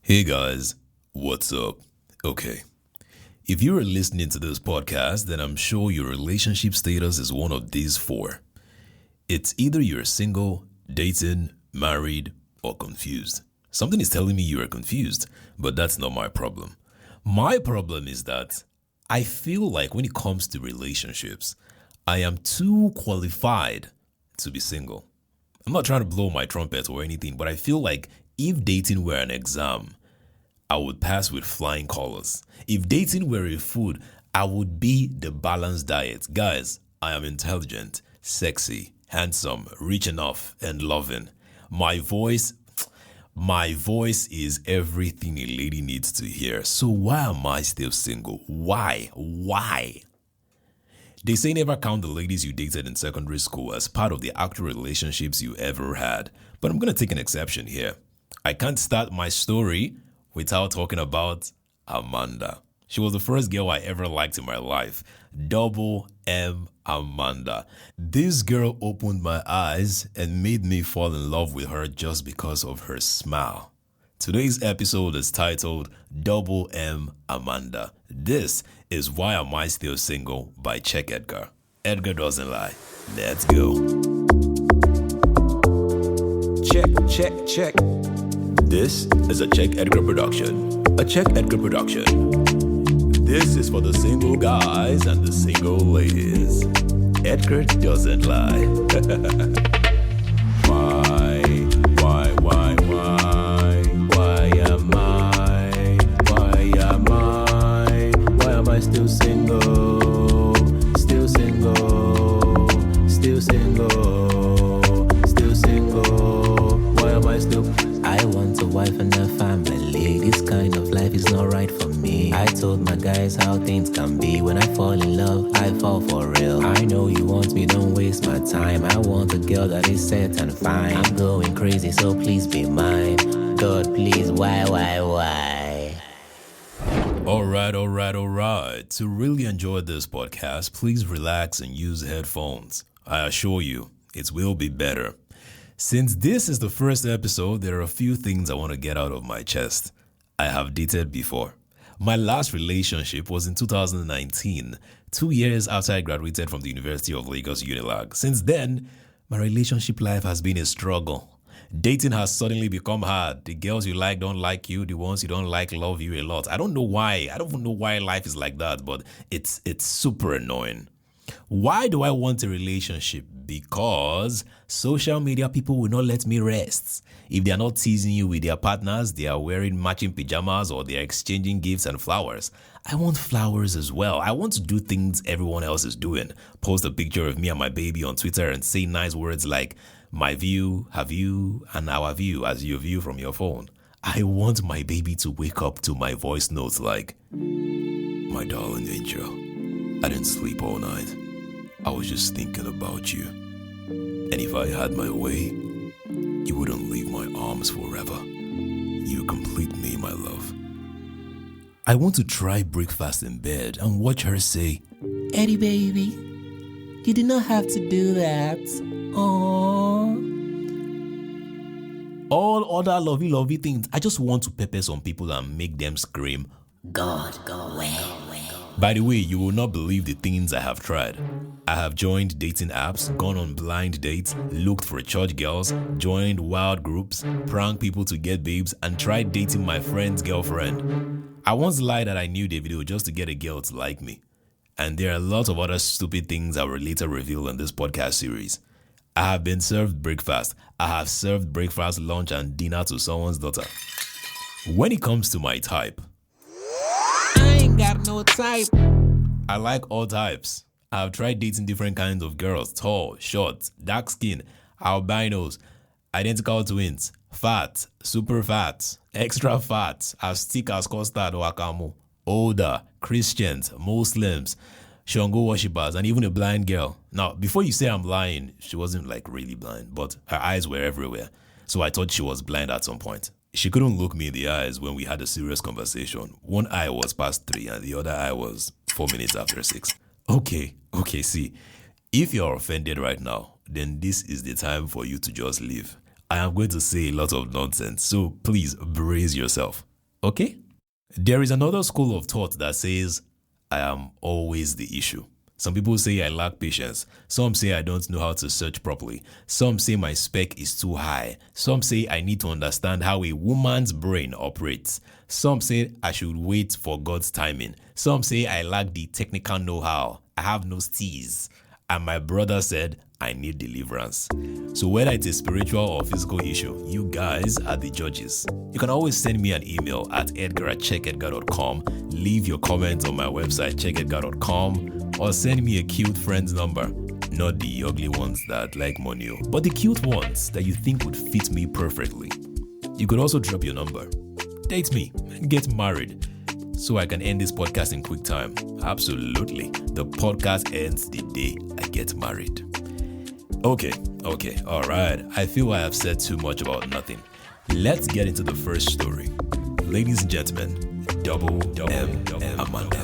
Hey guys, what's up? Okay, if you are listening to this podcast, then I'm sure your relationship status is one of these four. It's either you're single, dating, married, or confused. Something is telling me you are confused, but that's not my problem. My problem is that I feel like when it comes to relationships, I am too qualified to be single. I'm not trying to blow my trumpet or anything, but I feel like if dating were an exam, I would pass with flying colors. If dating were a food, I would be the balanced diet. Guys, I am intelligent, sexy, handsome, rich enough, and loving. My voice is everything a lady needs to hear. So why am I still single? Why? They say never count the ladies you dated in secondary school as part of the actual relationships you ever had. But I'm going to take an exception here. I can't start my story without talking about Ammanda. She was the first girl I ever liked in my life. Double M Ammanda. This girl opened my eyes and made me fall in love with her just because of her smile. Today's episode is titled Double M Ammanda. This is Why Am I Still Single by Check Edgar. Edgar doesn't lie. Let's go. Check. This is a Check Edgar production. A Check Edgar production. This is for the single guys and the single ladies. Edgar doesn't lie. Why am I still single? Still single. Why am I still? I want a wife and a family. This kind of life is not right for me. I told my guys how things can be. When I fall in love, I fall for real. I know you want me, don't waste my time. I want a girl that is set and fine. I'm going crazy, so please be mine. God, please, why? Alright. To really enjoy this podcast, please relax and use headphones. I assure you, it will be better. Since this is the first episode, there are a few things I want to get out of my chest. I have dated before. My last relationship was in 2019, 2 years after I graduated from the University of Lagos Unilag. Since then, my relationship life has been a struggle. Dating has suddenly become hard. The girls you like don't like you. The ones you don't like love you a lot. I don't know why. I don't know why life is like that, but it's super annoying. Why do I want a relationship? Because social media people will not let me rest. If they are not teasing you with their partners, they are wearing matching pajamas or they are exchanging gifts and flowers. I want flowers as well. I want to do things everyone else is doing. Post a picture of me and my baby on Twitter and say nice words like my view, her view, and our view as your view from your phone. I want my baby to wake up to my voice notes like, my darling angel, I didn't sleep all night. I was just thinking about you. And if I had my way, you wouldn't leave my arms forever. You complete me, my love. I want to try breakfast in bed and watch her say, Eddie baby, you did not have to do that. Aww. All other lovey things. I just want to pepper some people and make them scream, God, well. By the way, you will not believe the things I have tried. I have joined dating apps, gone on blind dates, looked for church girls, joined wild groups, pranked people to get babes, and tried dating my friend's girlfriend. I once lied that I knew Davido just to get a girl to like me. And there are a lot of other stupid things I will later reveal in this podcast series. I have been served breakfast. I have served breakfast, lunch, and dinner to someone's daughter. When it comes to my type, I ain't got no type. I like all types. I have tried dating different kinds of girls: tall, short, dark skin, albinos, identical twins, fat, super fat, extra fat, as thick as custard or akamo, older, Christians, Muslims, Shango worshippers, and even a blind girl. Now, before you say I'm lying, she wasn't like really blind, but her eyes were everywhere. So I thought she was blind at some point. She couldn't look me in the eyes when we had a serious conversation. One eye was past 3 and the other eye was 4 minutes after 6. Okay, see, if you're offended right now, then this is the time for you to just leave. I am going to say a lot of nonsense, so please brace yourself. Okay? There is another school of thought that says I am always the issue. Some people say I lack patience. Some say I don't know how to search properly. Some say my spec is too high. Some say I need to understand how a woman's brain operates. Some say I should wait for God's timing. Some say I lack the technical know-how. I have no steez. And my brother said I need deliverance. So whether it's a spiritual or physical issue, you guys are the judges. You can always send me an email at edgar@checkedgar.com, leave your comments on my website checkedgar.com, or send me a cute friend's number. Not the ugly ones that like money, but the cute ones that you think would fit me perfectly. You could also drop your number. Date me and get married so I can end this podcast in quick time. Absolutely. The podcast ends the day I get married. Okay, all right. I feel I have said too much about nothing. Let's get into the first story. Ladies and gentlemen, M Ammanda.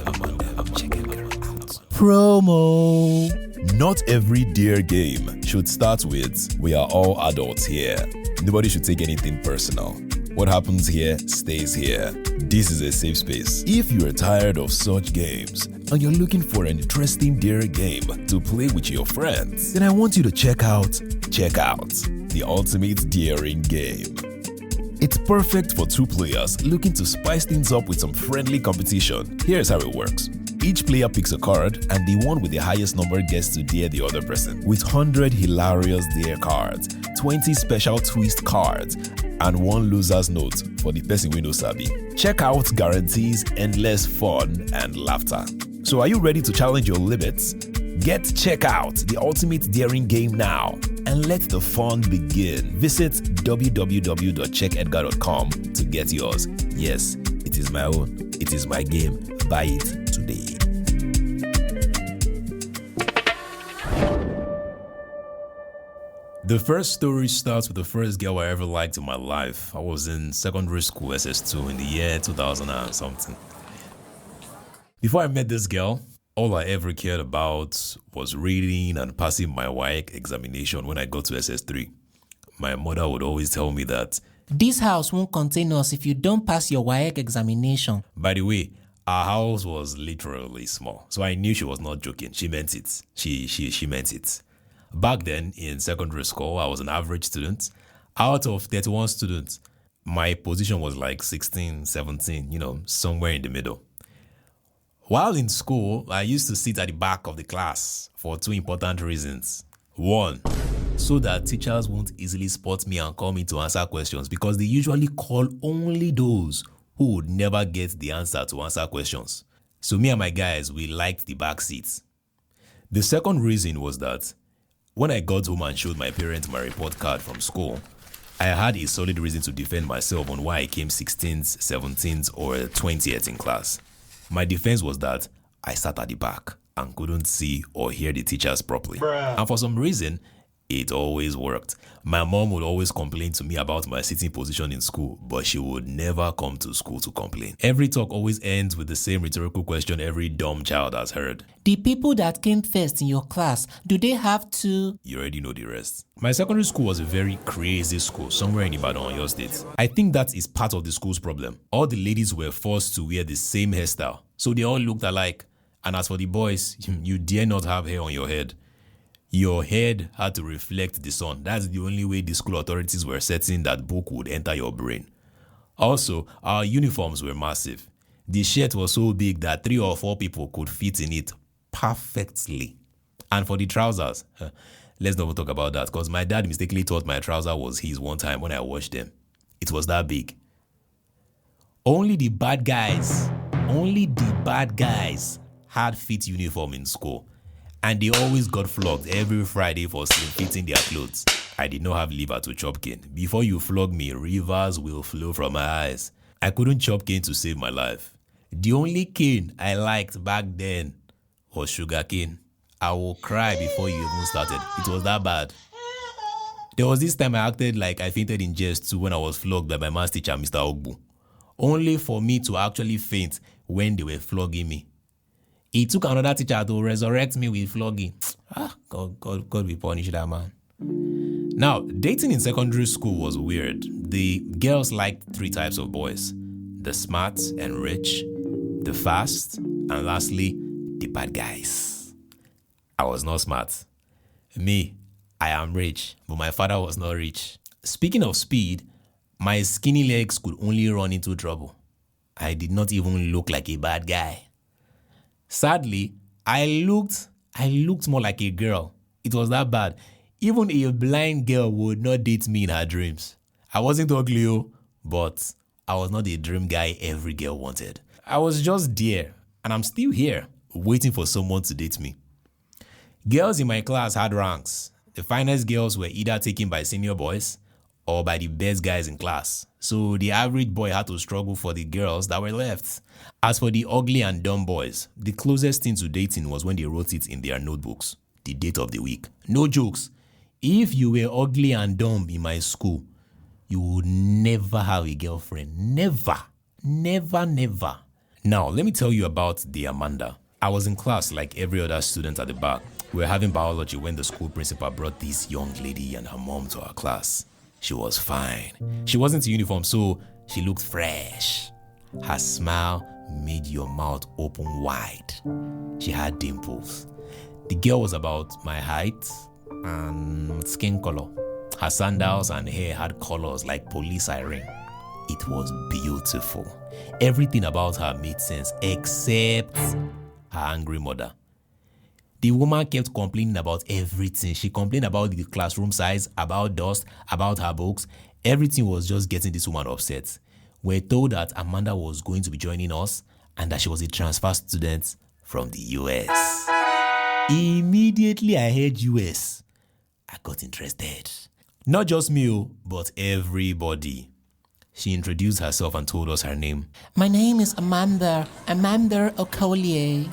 I'm checking her out. Promo. Not every dare game should start with "we are all adults here." Nobody should take anything personal. What happens here stays here. This is a safe space. If you are tired of such games and you're looking for an interesting dare game to play with your friends, then I want you to check out the ultimate daring game. It's perfect for two players looking to spice things up with some friendly competition. Here's how it works. Each player picks a card, and the one with the highest number gets to dare the other person. With 100 hilarious dare cards, 20 special twist cards, and one loser's note for the person we know sabi. Checkout guarantees endless fun and laughter. So are you ready to challenge your limits? Get Checkout, the ultimate daring game now, and let the fun begin. Visit www.checkedgar.com to get yours. Yes, it is my own. It is my game. Buy it today. The first story starts with the first girl I ever liked in my life. I was in secondary school, SS2, in the year 2000 and something. Before I met this girl, all I ever cared about was reading and passing my WAEC examination when I got to SS3. My mother would always tell me that this house won't contain us if you don't pass your WAEC examination. By the way, our house was literally small, so I knew she was not joking. She meant it. She meant it. Back then, in secondary school, I was an average student. Out of 31 students, my position was like 16, 17, somewhere in the middle. While in school, I used to sit at the back of the class for two important reasons. One, so that teachers won't easily spot me and call me to answer questions, because they usually call only those who would never get the answer to answer questions. So me and my guys, we liked the back seats. The second reason was that when I got home and showed my parents my report card from school, I had a solid reason to defend myself on why I came 16th, 17th, or 20th in class. My defense was that I sat at the back and couldn't see or hear the teachers properly. And for some reason, it always worked. My mom would always complain to me about my sitting position in school, but she would never come to school to complain. Every talk always ends with the same rhetorical question every dumb child has heard. The people that came first in your class, do they have to? You already know the rest. My secondary school was a very crazy school, somewhere in Ibadan, Oyo State. I think that is part of the school's problem. All the ladies were forced to wear the same hairstyle, so they all looked alike. And as for the boys, you dare not have hair on your head. Your head had to reflect the sun. That's the only way the school authorities were certain that book would enter your brain. Also, our uniforms were massive. The shirt was so big that 3 or 4 people could fit in it perfectly. And for the trousers, let's not talk about that, because my dad mistakenly thought my trouser was his one time when I washed them. It was that big. Only the bad guys had fit uniform in school. And they always got flogged every Friday for slim-fitting their clothes. I did not have liver to chop cane. Before you flog me, rivers will flow from my eyes. I couldn't chop cane to save my life. The only cane I liked back then was sugar cane. I will cry before you even started. It was that bad. There was this time I acted like I fainted in jest too when I was flogged by my maths teacher, Mr. Ogbu. Only for me to actually faint when they were flogging me. It took another teacher to resurrect me with flogging. God will punish that man. Now, dating in secondary school was weird. The girls liked 3 types of boys. the smart and rich, the fast, and lastly, the bad guys. I was not smart. Me, I am rich, but my father was not rich. Speaking of speed, my skinny legs could only run into trouble. I did not even look like a bad guy. Sadly, I looked more like a girl. It was that bad. Even a blind girl would not date me in her dreams. I wasn't ugly, but I was not the dream guy every girl wanted. I was just there, and I'm still here, waiting for someone to date me. Girls in my class had ranks. The finest girls were either taken by senior boys or by the best guys in class. So the average boy had to struggle for the girls that were left. As for the ugly and dumb boys, the closest thing to dating was when they wrote it in their notebooks, the date of the week. No jokes. If you were ugly and dumb in my school, you would never have a girlfriend. Never. Never, never. Now, let me tell you about the Ammanda. I was in class like every other student at the back. We were having biology when the school principal brought this young lady and her mom to our class. She was fine. She wasn't in uniform, so she looked fresh. Her smile made your mouth open wide. She had dimples. The girl was about my height and skin color. Her sandals and hair had colors like police siren. It was beautiful. Everything about her made sense except her angry mother. The woman kept complaining about everything. She complained about the classroom size, about dust, about her books. Everything was just getting this woman upset. We're told that Ammanda was going to be joining us and that she was a transfer student from the US. Immediately I heard US, I got interested. Not just me, but everybody. She introduced herself and told us her name. My name is Ammanda Okolier.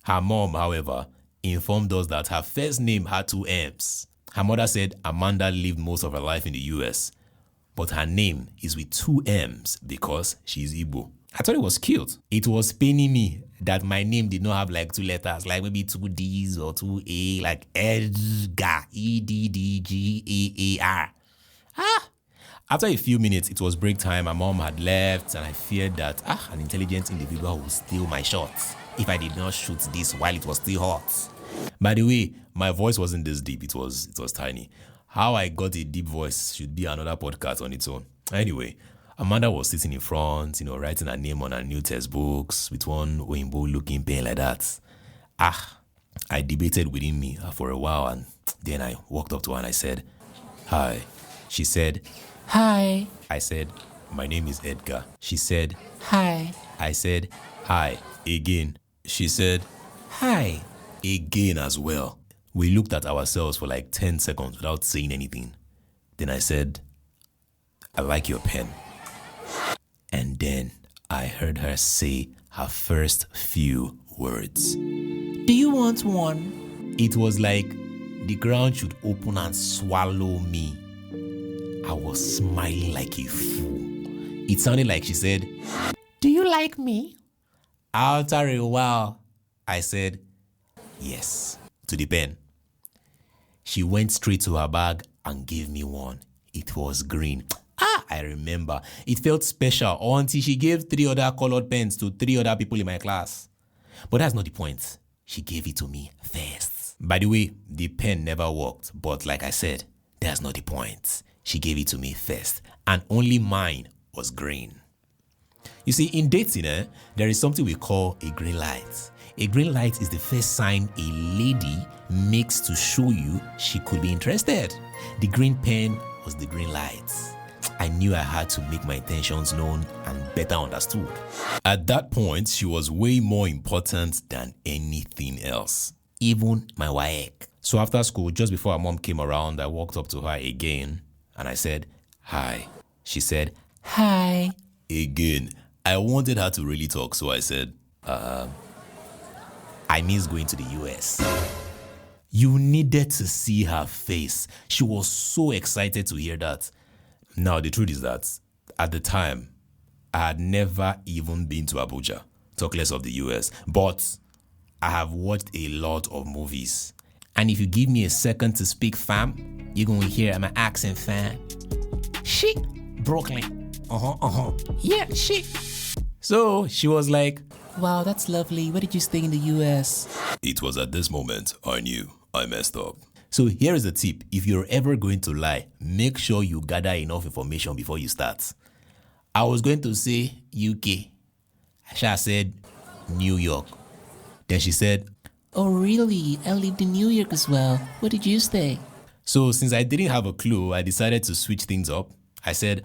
Her mom, however, informed us that her first name had 2 M's. Her mother said Ammanda lived most of her life in the US, but her name is with 2 M's because she's Igbo. I thought it was cute. It was paining me that my name did not have like 2 letters, like maybe 2 D's or 2 A, like Edgar, Eddgar. After a few minutes, it was break time. My mom had left, and I feared that an intelligent individual would steal my shots if I did not shoot this while it was still hot. By the way, my voice wasn't this deep. It was tiny. How I got a deep voice should be another podcast on its own. Anyway, Ammanda was sitting in front, writing her name on her new textbooks with one Oyinbo-looking pen like that. I debated within me for a while, and then I walked up to her and I said, "Hi." She said, Hi. I said, "My name is Edgar." She said, Hi. I said, "Hi." Again. She said, Hi. Again as well. We looked at ourselves for like 10 seconds without saying anything. Then I said, "I like your pen." And then I heard her say her first few words. Do you want one? It was like the ground should open and swallow me. I was smiling like a fool. It sounded like she said, Do you like me? After a while, I said, yes, to the pen. She went straight to her bag and gave me one. It was green. I remember. It felt special until she gave 3 other colored pens to 3 other people in my class. But that's not the point. She gave it to me first. By the way, the pen never worked. But like I said, that's not the point. She gave it to me first. And only mine was green. You see, in dating, there is something we call a green light. A green light is the first sign a lady makes to show you she could be interested. The green pen was the green light. I knew I had to make my intentions known and better understood. At that point, she was way more important than anything else, even my WAEC. So after school, just before her mom came around, I walked up to her again and I said, "Hi." She said, Hi. Again. I wanted her to really talk, so I said, I miss going to the US. You needed to see her face. She was so excited to hear that. Now, the truth is that at the time, I had never even been to Abuja, talk less of the US, but I have watched a lot of movies. And if you give me a second to speak, fam, you're going to hear my accent, fam. Shit. Brooklyn. Yeah, shit. So she was like, Wow, that's lovely. Where did you stay in the US? It was at this moment I knew I messed up. so here is a tip. If you're ever going to lie, make sure you gather enough information before you start. I was going to say UK. Asha said New York. Then she said, Oh, really? I lived in New York as well. Where did you stay? so since I didn't have a clue, I decided to switch things up. I said,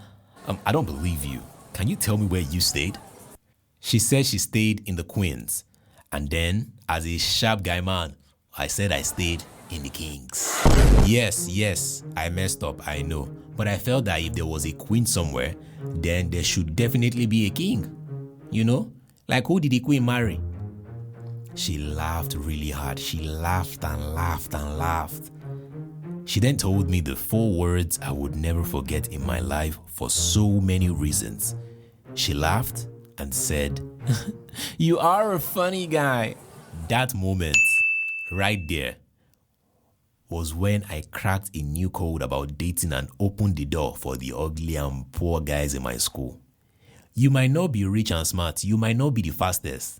I don't believe you. Can you tell me where you stayed? She said she stayed in the Queens. And then, as a sharp guy man, I said I stayed in the Kings. Yes, I messed up, I know. But I felt that if there was a queen somewhere, then there should definitely be a king. You know? Like, who did the queen marry? She laughed really hard. She laughed and laughed and laughed. She then told me the 4 words I would never forget in my life for so many reasons. She laughed and said, You are a funny guy. That moment, right there, was when I cracked a new code about dating and opened the door for the ugly and poor guys in my school. You might not be rich and smart, you might not be the fastest,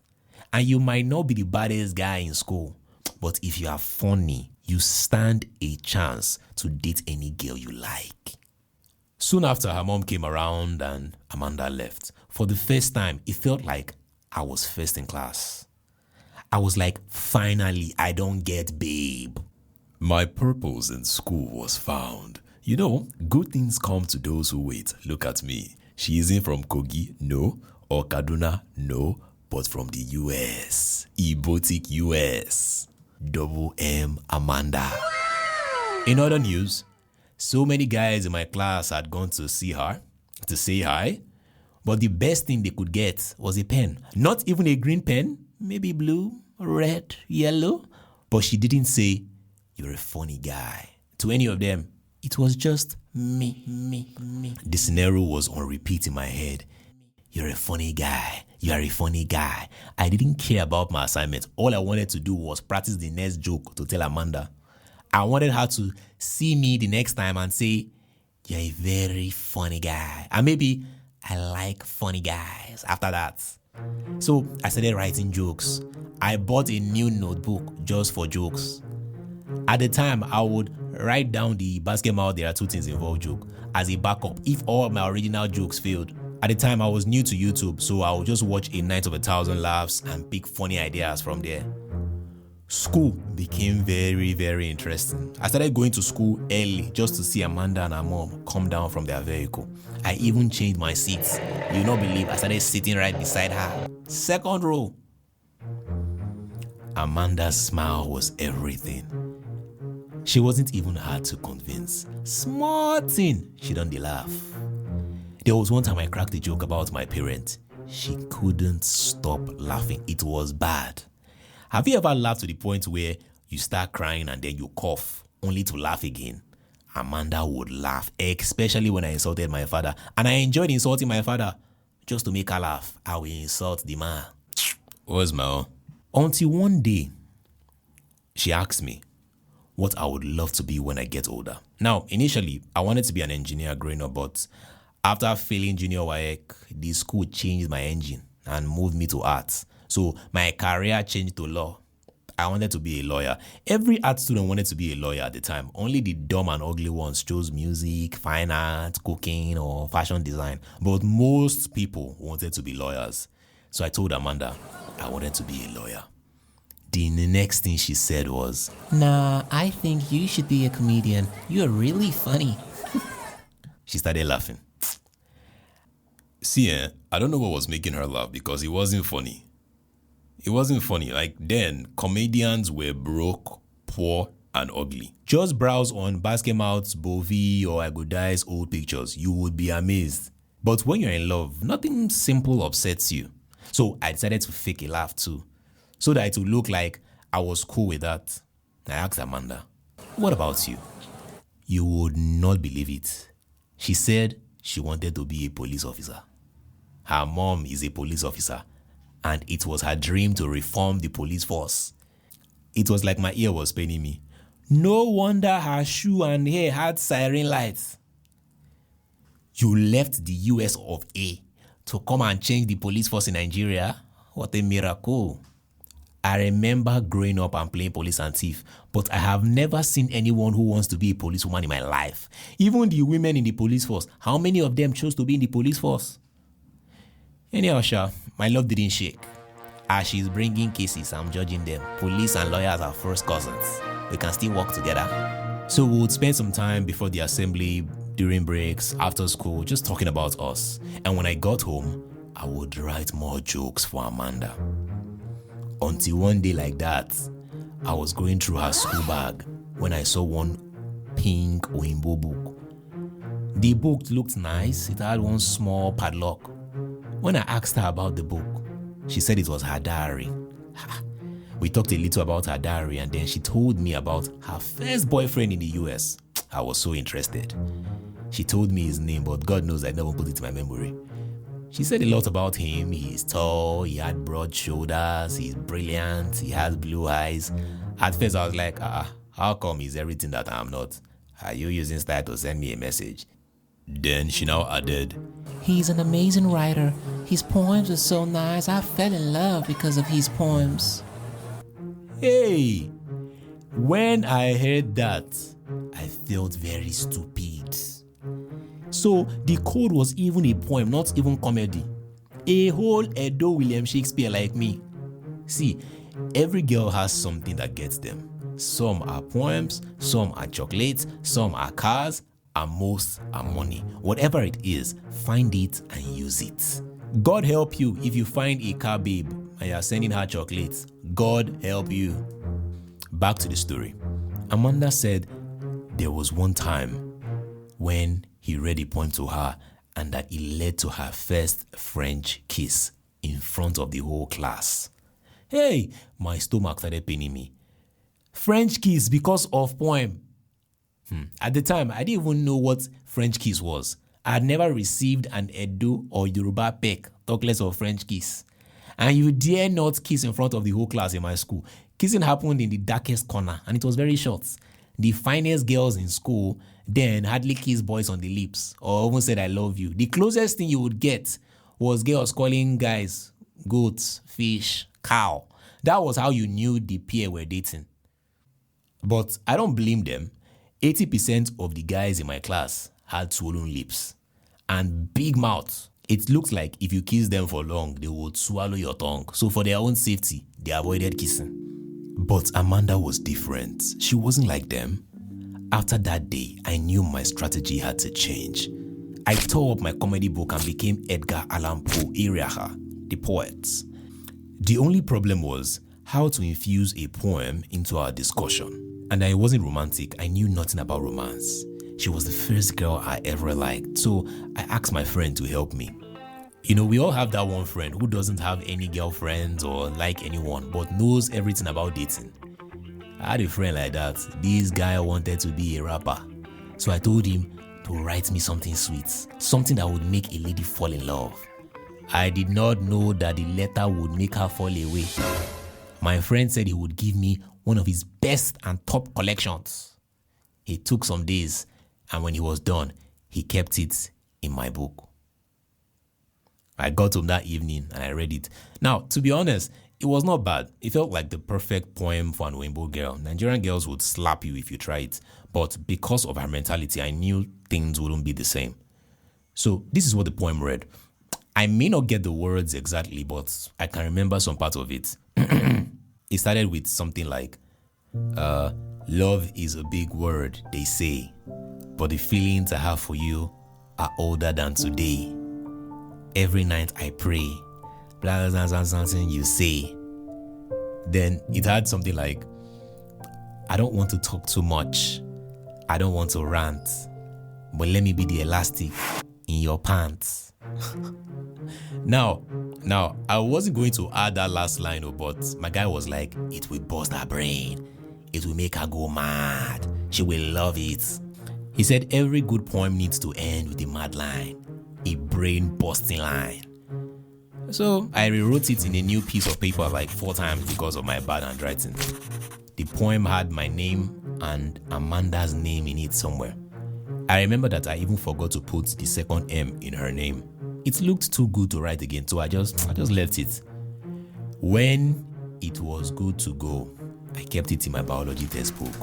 and you might not be the baddest guy in school, but if you are funny, you stand a chance to date any girl you like. Soon after, her mom came around and Amanda left. For the first time, it felt like I was first in class. I was like, finally, I don't get babe. My purpose in school was found. You know, good things come to those who wait. Look at me. She isn't from Kogi, no, or Kaduna, no, but from the US. Ebotic US. M Ammanda. In other news, so many guys in my class had gone to see her, to say hi, but the best thing they could get was a pen. Not even a green pen, maybe blue, red, yellow, but she didn't say, You're a funny guy. To any of them, it was just me. The scenario was on repeat in my head. You're a funny guy. You are a funny guy. I didn't care about my assignment. All I wanted to do was practice the next joke to tell Amanda. I wanted her to see me the next time and say, You're a very funny guy. And maybe I like funny guys after that. So I started writing jokes. I bought a new notebook just for jokes. At the time, I would write down the basketball there are 2 things involved joke as a backup if all my original jokes failed. At the time, I was new to YouTube, so I would just watch A Night of 1,000 Laughs and pick funny ideas from there. School became very, very interesting. I started going to school early just to see Amanda and her mom come down from their vehicle. I even changed my seats. You'll not believe I started sitting right beside her. 2nd row. Amanda's smile was everything. She wasn't even hard to convince. Smart thing. She done the laugh. There was one time I cracked a joke about my parents. She couldn't stop laughing. It was bad. Have you ever laughed to the point where you start crying and then you cough only to laugh again? Amanda would laugh, especially when I insulted my father. And I enjoyed insulting my father. Just to make her laugh, I will insult the man. Where's my own? Until one day, she asked me what I would love to be when I get older. Now, initially, I wanted to be an engineer growing up, but after failing junior WAEC, the school changed my engine and moved me to arts. So my career changed to law. I wanted to be a lawyer. Every art student wanted to be a lawyer at the time. Only the dumb and ugly ones chose music, fine art, cooking, or fashion design. But most people wanted to be lawyers. So I told Amanda I wanted to be a lawyer. The next thing she said was, Nah, I think you should be a comedian. You're really funny. She started laughing. See, I don't know what was making her laugh because it wasn't funny. It wasn't funny. Like then, comedians were broke, poor, and ugly. Just browse on Basketmouth's, Bovi, or Agudai's old pictures. You would be amazed. But when you're in love, nothing simple upsets you. So I decided to fake a laugh too, so that it would look like I was cool with that. I asked Amanda, what about you? You would not believe it. She said she wanted to be a police officer. Her mom is a police officer, and it was her dream to reform the police force. It was like my ear was paining me. No wonder her shoe and hair had siren lights. You left the US of A to come and change the police force in Nigeria. What a miracle. I remember growing up and playing police and thief, but I have never seen anyone who wants to be a policewoman in my life. Even the women in the police force, how many of them chose to be in the police force? Anyhow, Sha, my love didn't shake. As she's bringing cases, I'm judging them. Police and lawyers are first cousins. We can still work together. So we would spend some time before the assembly, during breaks, after school, just talking about us. And when I got home, I would write more jokes for Amanda. Until one day like that, I was going through her school bag when I saw one pink Oimbo book. The book looked nice. It had one small padlock. When I asked her about the book, she said it was her diary. We talked a little about her diary and then she told me about her first boyfriend in the US. I was so interested. She told me his name, but God knows I never put it in my memory. She said a lot about him. He's tall, he had broad shoulders, he's brilliant, he has blue eyes. At first I was like, how come he's everything that I'm not? Are you using style to send me a message? Then she now added, He's an amazing writer. His poems are so nice. I fell in love because of his poems. Hey! When I heard that, I felt very stupid. So the code was even a poem, not even comedy. A whole Edo William Shakespeare like me. See, every girl has something that gets them. Some are poems, some are chocolates, some are cars, and most are money. Whatever it is, find it and use it. God help you if you find a car babe and you're sending her chocolates. God help you. Back to the story. Amanda said there was one time when he read a poem to her and that it led to her first French kiss in front of the whole class. Hey, my stomach started paining me. French kiss because of poem. At the time, I didn't even know what French kiss was. I had never received an Edo or Yoruba peck, talk less of French kiss. And you dare not kiss in front of the whole class in my school. Kissing happened in the darkest corner and it was very short. The finest girls in school then hardly kissed boys on the lips or even said I love you. The closest thing you would get was girls calling guys goats, fish, cow. That was how you knew the pair were dating. But I don't blame them. 80% of the guys in my class had swollen lips and big mouths. It looked like if you kiss them for long, they would swallow your tongue. So for their own safety, they avoided kissing. But Amanda was different. She wasn't like them. After that day, I knew my strategy had to change. I tore up my comedy book and became Edgar Eriakha, the poet. The only problem was how to infuse a poem into our discussion. And I wasn't romantic. I knew nothing about romance. She was the first girl I ever liked, so I asked my friend to help me. You know, we all have that one friend who doesn't have any girlfriends or like anyone, but knows everything about dating. I had a friend like that. This guy wanted to be a rapper. So I told him to write me something sweet, something that would make a lady fall in love. I did not know that the letter would make her fall away. My friend said he would give me one of his best and top collections. It took some days, and when he was done, he kept it in my book. I got home that evening and I read it. Now, to be honest, it was not bad. It felt like the perfect poem for an Oimbo girl. Nigerian girls would slap you if you try it, but because of her mentality, I knew things wouldn't be the same. So this is what the poem read. I may not get the words exactly, but I can remember some part of it. It started with something like, love is a big word, they say, but the feelings I have for you are older than today. Every night I pray, blah, blah, blah, something you say. Then it had something like, I don't want to talk too much. I don't want to rant, but let me be the elastic in your pants. Now, I wasn't going to add that last line, but my guy was like, it will bust her brain. It will make her go mad. She will love it. He said every good poem needs to end with a mad line, a brain-busting line. So I rewrote it in a new piece of paper like 4 times because of my bad handwriting. The poem had my name and Amanda's name in it somewhere. I remember that I even forgot to put the second M in her name. It looked too good to write again, so I just left it. When it was good to go, I kept it in my biology textbook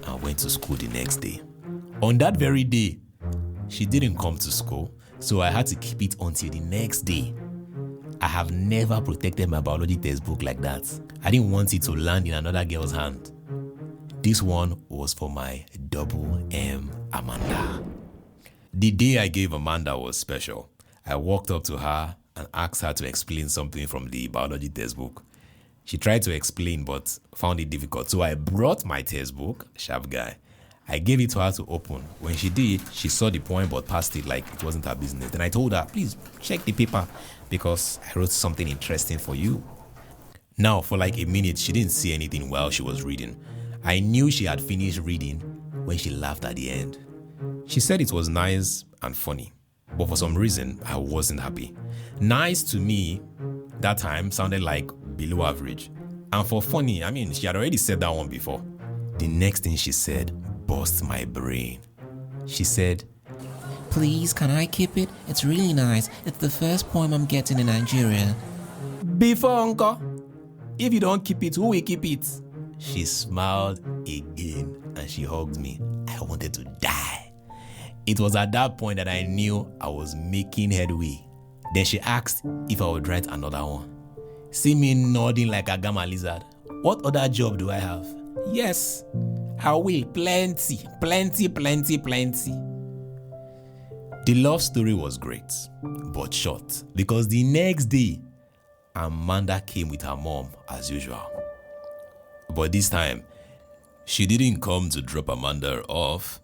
and went to school the next day. On that very day, she didn't come to school, so I had to keep it until the next day. I have never protected my biology textbook like that. I didn't want it to land in another girl's hand. This one was for my double M Ammanda. The day I gave Amanda was special. I walked up to her and asked her to explain something from the biology textbook. She tried to explain but found it difficult, so I brought my textbook, sharp guy. I gave it to her to open. When she did, she saw the point but passed it like it wasn't her business. Then I told her, please check the paper because I wrote something interesting for you. Now, for like a minute, she didn't see anything while she was reading. I knew she had finished reading when she laughed at the end. She said it was nice and funny, but for some reason, I wasn't happy. Nice to me, that time, sounded like below average. And for funny, she had already said that one before. The next thing she said burst my brain. She said, Please, can I keep it? It's really nice. It's the first poem I'm getting in Nigeria. Before, uncle, if you don't keep it, who will keep it? She smiled again and she hugged me. I wanted to die. It was at that point that I knew I was making headway. Then she asked if I would write another one. See me nodding like a gamma lizard. What other job do I have? Yes, I will. Plenty. The love story was great, but short, because the next day, Amanda came with her mom as usual. But this time, she didn't come to drop Amanda off.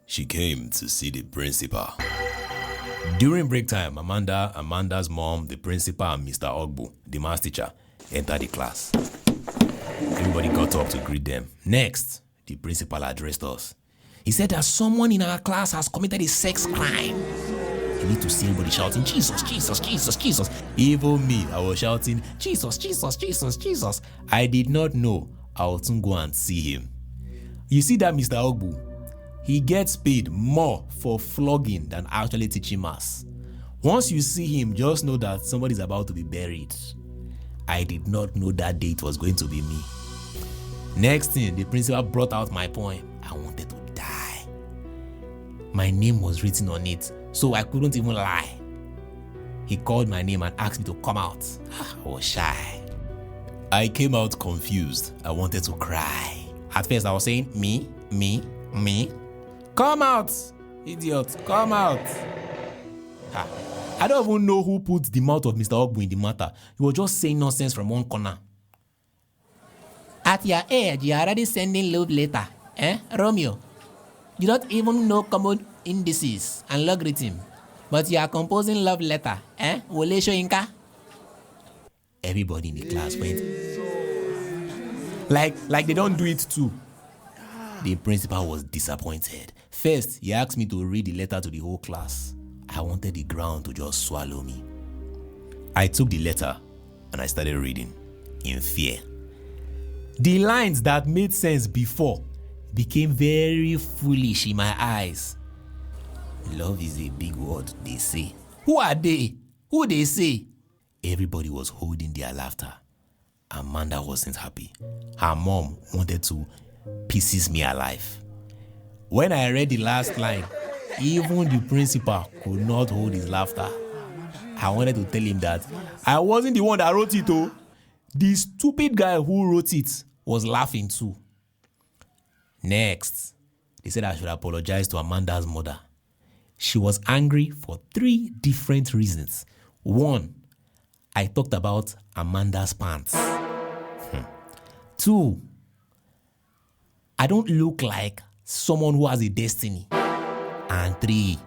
She came to see the principal. During break time, Amanda's mom, the principal, and Mr. Ogbu, the math teacher, entered the class. Everybody got up to greet them. Next, the principal addressed us. He said that someone in our class has committed a sex crime. You need to see everybody shouting, Jesus, Jesus, Jesus, Jesus. Even me, I was shouting, Jesus, Jesus, Jesus, Jesus. I did not know I would soon go and see him. You see that Mr. Ogbu? He gets paid more for flogging than actually teaching maths. Once you see him, just know that somebody's about to be buried. I did not know that day it was going to be me. Next thing, the principal brought out my poem. I wanted to die. My name was written on it, so I couldn't even lie. He called my name and asked me to come out. I was shy. I came out confused. I wanted to cry. At first, I was saying, me. Come out, idiot, come out. I don't even know who put the mouth of Mr. Ogbu in the matter. He was just saying nonsense from one corner. At your age, you're already sending love letter. Romeo? You don't even know common indices and logarithm, but you are composing love letter. Wole Shoyinka? Everybody in the class went, like they don't do it too. The principal was disappointed. First, he asked me to read the letter to the whole class. I wanted the ground to just swallow me. I took the letter and I started reading in fear. The lines that made sense before became very foolish in my eyes. Love is a big word, they say. Who are they? Who they say? Everybody was holding their laughter. Amanda wasn't happy. Her mom wanted to pieces me alive. When I read the last line, even the principal could not hold his laughter. I wanted to tell him that I wasn't the one that wrote it, oh. The stupid guy who wrote it was laughing too. Next, they said I should apologize to Amanda's mother. She was angry for 3 different reasons. 1, I talked about Amanda's pants. 2, I don't look like someone who has a destiny. And 3,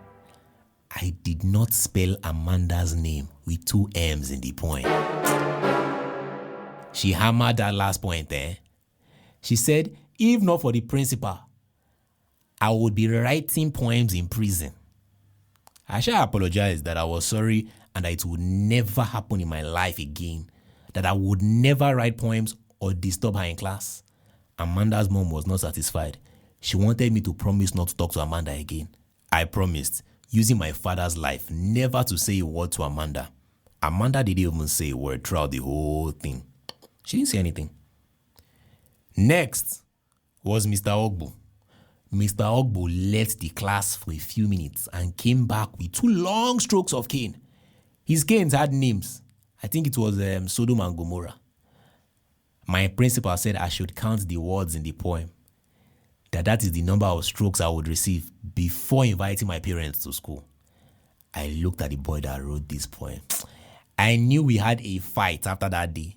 I did not spell Amanda's name with 2 M's in the poem. She hammered that last point, She said, if not for the principal, I would be writing poems in prison. I shall apologize that I was sorry and that it would never happen in my life again, that I would never write poems or disturb her in class. Amanda's mom was not satisfied. She wanted me to promise not to talk to Amanda again. I promised. using my father's life never to say a word to Amanda. Amanda didn't even say a word throughout the whole thing. She didn't say anything. Next was Mr. Ogbu. Mr. Ogbu left the class for a few minutes and came back with 2 long strokes of cane. His canes had names. I think it was Sodom and Gomorrah. My principal said I should count the words in the poem. That is the number of strokes I would receive before inviting my parents to school. I looked at the boy that wrote this poem. I knew we had a fight after that day.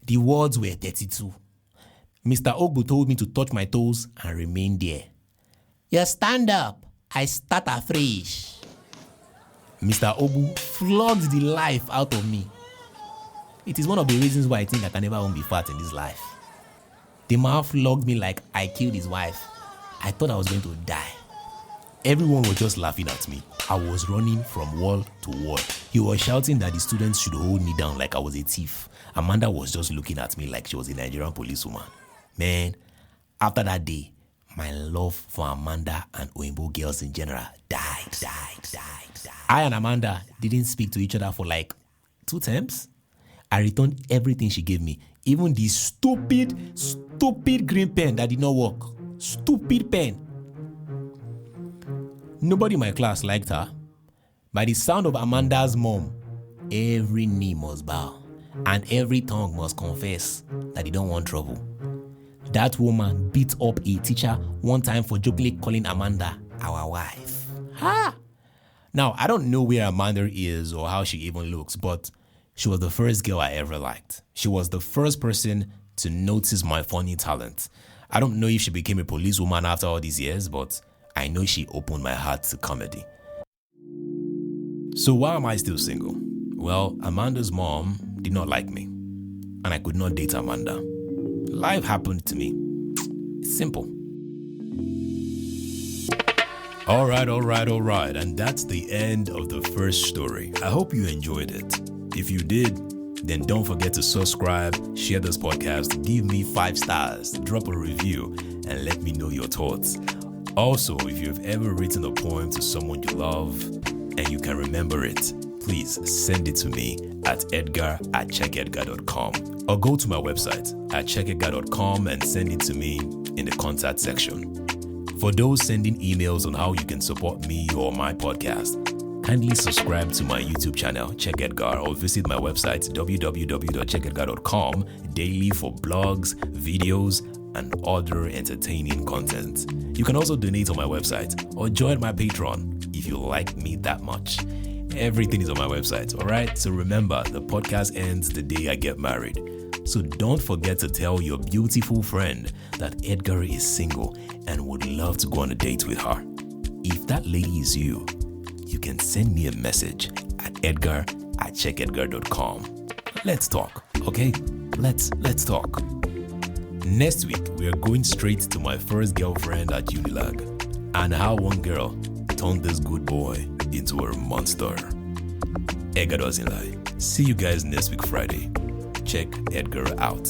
The words were 32. Mr. Ogbu told me to touch my toes and remain there. You stand up, I start afresh. Mr. Ogbu flogged the life out of me. It is one of the reasons why I think I can never be fat in this life. The man flogged me like I killed his wife. I thought I was going to die. Everyone was just laughing at me. I was running from wall to wall. He was shouting that the students should hold me down like I was a thief. Amanda was just looking at me like she was a Nigerian policewoman. Man, after that day, my love for Amanda and Oyinbo girls in general died. I and Amanda didn't speak to each other for like 2 terms. I returned everything she gave me, even the stupid green pen that did not work. Stupid pen. Nobody in my class liked her. By the sound of Amanda's mom, every knee must bow and every tongue must confess that they don't want trouble. That woman beat up a teacher one time for jokingly calling Amanda our wife. Ha! Now, I don't know where Amanda is or how she even looks, but she was the first girl I ever liked. She was the first person to notice my funny talent. I don't know if she became a policewoman after all these years, but I know she opened my heart to comedy. So why am I still single? Well, Amanda's mom did not like me, and I could not date Amanda. Life happened to me. It's simple. All right, and that's the end of the first story. I hope you enjoyed it. If you did, then don't forget to subscribe, share this podcast, give me 5 stars, drop a review, and let me know your thoughts. Also, if you've ever written a poem to someone you love and you can remember it, please send it to me at edgar@checkedgar.com or go to my website at checkedgar.com and send it to me in the contact section. For those sending emails on how you can support me or my podcast, kindly subscribe to my YouTube channel, Check Edgar, or visit my website, www.checkedgar.com, daily for blogs, videos, and other entertaining content. You can also donate on my website or join my Patreon if you like me that much. Everything is on my website, alright? So remember, the podcast ends the day I get married. So don't forget to tell your beautiful friend that Edgar is single and would love to go on a date with her. If that lady is you, you can send me a message at edgar@checkedgar.com. Let's talk, okay? Let's talk. Next week, we are going straight to my first girlfriend at Unilag and how one girl turned this good boy into a monster. Edgar doesn't lie. See you guys next week Friday. Check Edgar out.